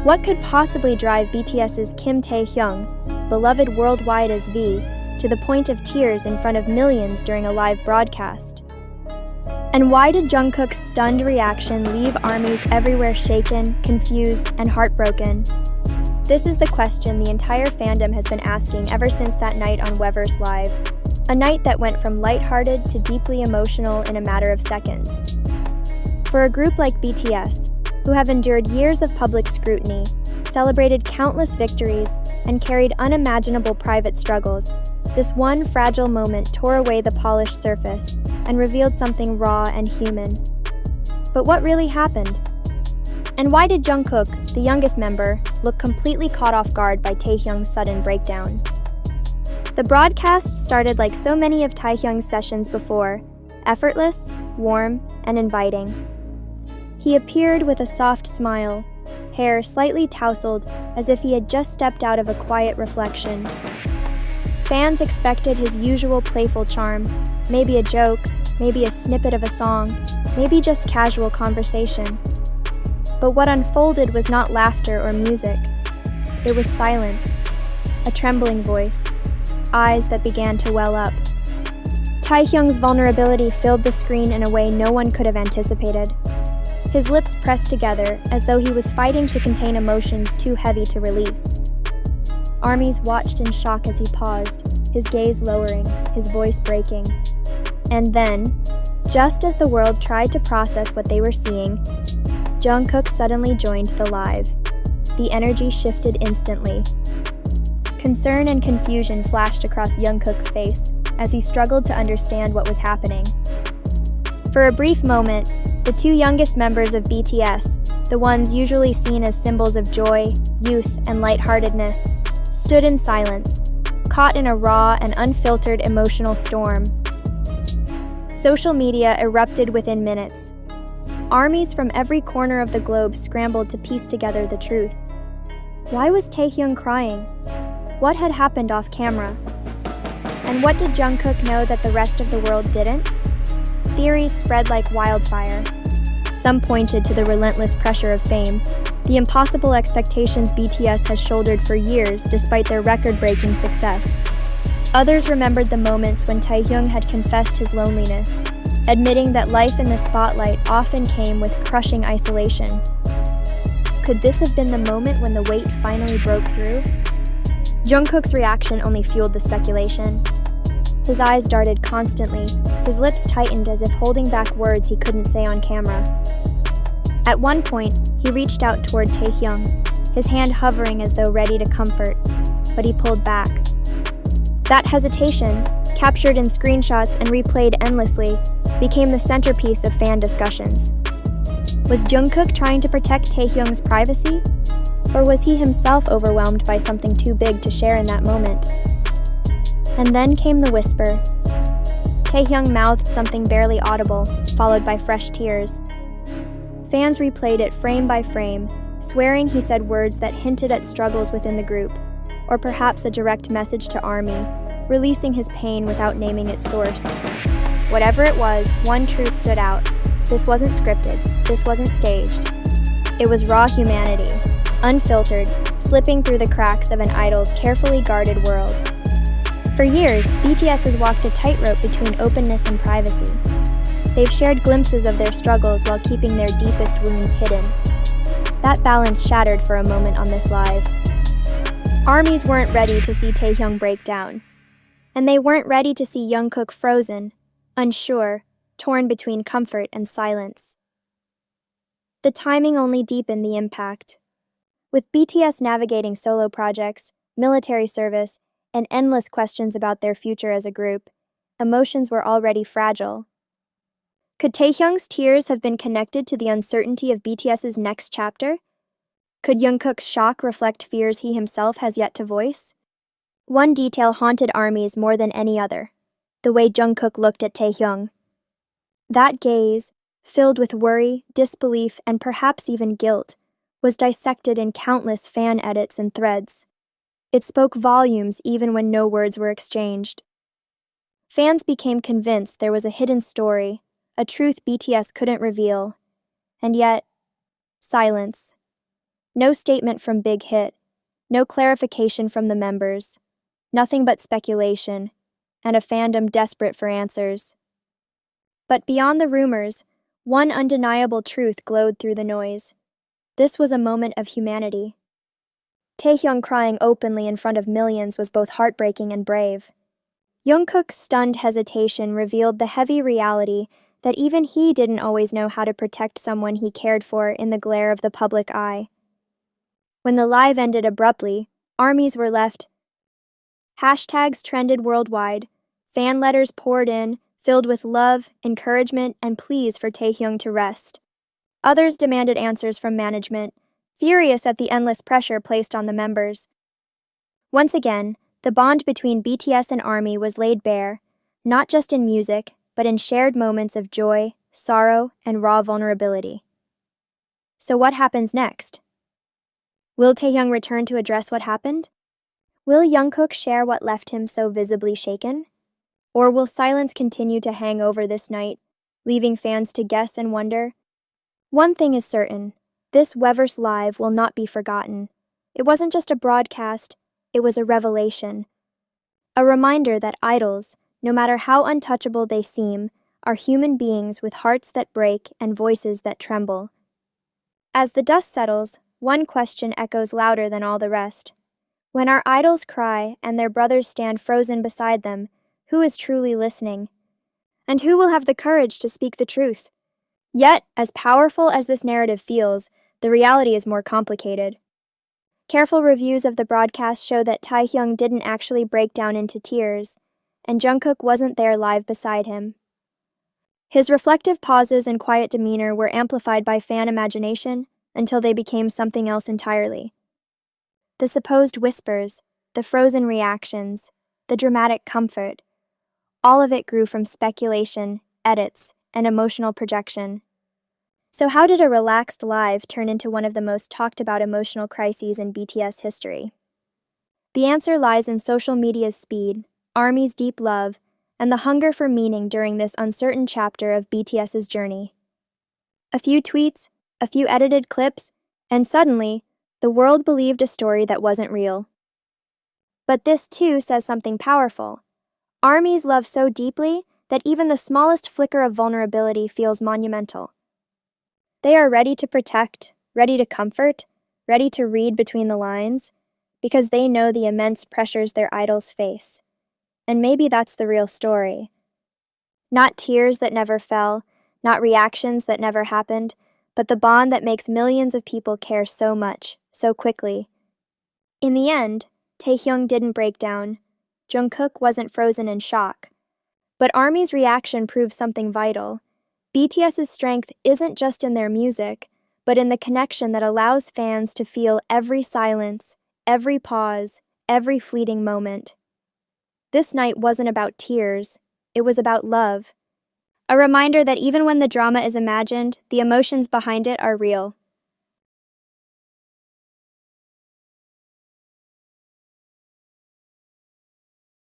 What could possibly drive BTS's Kim Taehyung, beloved worldwide as V, to the point of tears in front of millions during a live broadcast? And why did Jungkook's stunned reaction leave ARMYs everywhere shaken, confused, and heartbroken? This is the question the entire fandom has been asking ever since that night on Weverse Live, a night that went from lighthearted to deeply emotional in a matter of seconds. For a group like BTS, who have endured years of public scrutiny, celebrated countless victories, and carried unimaginable private struggles, this one fragile moment tore away the polished surface and revealed something raw and human. But what really happened? And why did Jungkook, the youngest member, look completely caught off guard by Taehyung's sudden breakdown? The broadcast started like so many of Taehyung's sessions before, effortless, warm, and inviting. He appeared with a soft smile, hair slightly tousled as if he had just stepped out of a quiet reflection. Fans expected his usual playful charm, maybe a joke, maybe a snippet of a song, maybe just casual conversation. But what unfolded was not laughter or music. It was silence, a trembling voice, eyes that began to well up. Taehyung's vulnerability filled the screen in a way no one could have anticipated. His lips pressed together as though he was fighting to contain emotions too heavy to release. ARMYs watched in shock as he paused, his gaze lowering, his voice breaking. And then, just as the world tried to process what they were seeing, Jungkook suddenly joined the live. The energy shifted instantly. Concern and confusion flashed across Jungkook's face as he struggled to understand what was happening. For a brief moment, the two youngest members of BTS, the ones usually seen as symbols of joy, youth, and lightheartedness, stood in silence, caught in a raw and unfiltered emotional storm. Social media erupted within minutes. ARMYs from every corner of the globe scrambled to piece together the truth. Why was Taehyung crying? What had happened off camera? And what did Jungkook know that the rest of the world didn't? Theories spread like wildfire. Some pointed to the relentless pressure of fame, the impossible expectations BTS has shouldered for years despite their record-breaking success. Others remembered the moments when Taehyung had confessed his loneliness, admitting that life in the spotlight often came with crushing isolation. Could this have been the moment when the weight finally broke through? Jungkook's reaction only fueled the speculation. His eyes darted constantly, his lips tightened as if holding back words he couldn't say on camera. At one point, he reached out toward Taehyung, his hand hovering as though ready to comfort, but he pulled back. That hesitation, captured in screenshots and replayed endlessly, became the centerpiece of fan discussions. Was Jungkook trying to protect Taehyung's privacy? Or was he himself overwhelmed by something too big to share in that moment? And then came the whisper. Taehyung mouthed something barely audible, followed by fresh tears. Fans replayed it frame by frame, swearing he said words that hinted at struggles within the group, or perhaps a direct message to ARMY, releasing his pain without naming its source. Whatever it was, one truth stood out. This wasn't scripted. This wasn't staged. It was raw humanity, unfiltered, slipping through the cracks of an idol's carefully guarded world. For years, BTS has walked a tightrope between openness and privacy. They've shared glimpses of their struggles while keeping their deepest wounds hidden. That balance shattered for a moment on this live. ARMYs weren't ready to see Taehyung break down. And they weren't ready to see Jungkook frozen, unsure, torn between comfort and silence. The timing only deepened the impact. With BTS navigating solo projects, military service, and endless questions about their future as a group, emotions were already fragile. Could Taehyung's tears have been connected to the uncertainty of BTS's next chapter? Could Jungkook's shock reflect fears he himself has yet to voice? One detail haunted ARMYs more than any other: the way Jungkook looked at Taehyung. That gaze, filled with worry, disbelief, and perhaps even guilt, was dissected in countless fan edits and threads. It spoke volumes even when no words were exchanged. Fans became convinced there was a hidden story, a truth BTS couldn't reveal. And yet, silence. No statement from Big Hit, no clarification from the members, nothing but speculation, and a fandom desperate for answers. But beyond the rumors, one undeniable truth glowed through the noise. This was a moment of humanity. Taehyung crying openly in front of millions was both heartbreaking and brave. Jungkook's stunned hesitation revealed the heavy reality that even he didn't always know how to protect someone he cared for in the glare of the public eye. When the live ended abruptly, armies were left. Hashtags trended worldwide, fan letters poured in, filled with love, encouragement, and pleas for Taehyung to rest. Others demanded answers from management, furious at the endless pressure placed on the members. Once again, the bond between BTS and ARMY was laid bare, not just in music, but in shared moments of joy, sorrow, and raw vulnerability. So what happens next? Will Taehyung return to address what happened? Will Jungkook share what left him so visibly shaken? Or will silence continue to hang over this night, leaving fans to guess and wonder? One thing is certain, this Weverse Live will not be forgotten. It wasn't just a broadcast, it was a revelation. A reminder that idols, no matter how untouchable they seem, are human beings with hearts that break and voices that tremble. As the dust settles, one question echoes louder than all the rest. When our idols cry and their brothers stand frozen beside them, who is truly listening? And who will have the courage to speak the truth? Yet, as powerful as this narrative feels, the reality is more complicated. Careful reviews of the broadcast show that Taehyung didn't actually break down into tears, and Jungkook wasn't there live beside him. His reflective pauses and quiet demeanor were amplified by fan imagination until they became something else entirely. The supposed whispers, the frozen reactions, the dramatic comfort, all of it grew from speculation, edits, and emotional projection. So how did a relaxed live turn into one of the most talked about emotional crises in BTS history? The answer lies in social media's speed, ARMY's deep love, and the hunger for meaning during this uncertain chapter of BTS's journey. A few tweets, a few edited clips, and suddenly, the world believed a story that wasn't real. But this too says something powerful. ARMY's love so deeply that even the smallest flicker of vulnerability feels monumental. They are ready to protect, ready to comfort, ready to read between the lines, because they know the immense pressures their idols face. And maybe that's the real story. Not tears that never fell, not reactions that never happened, but the bond that makes millions of people care so much, so quickly. In the end, Taehyung didn't break down. Jungkook wasn't frozen in shock. But ARMY's reaction proves something vital. BTS's strength isn't just in their music, but in the connection that allows fans to feel every silence, every pause, every fleeting moment. This night wasn't about tears, it was about love. A reminder that even when the drama is imagined, the emotions behind it are real.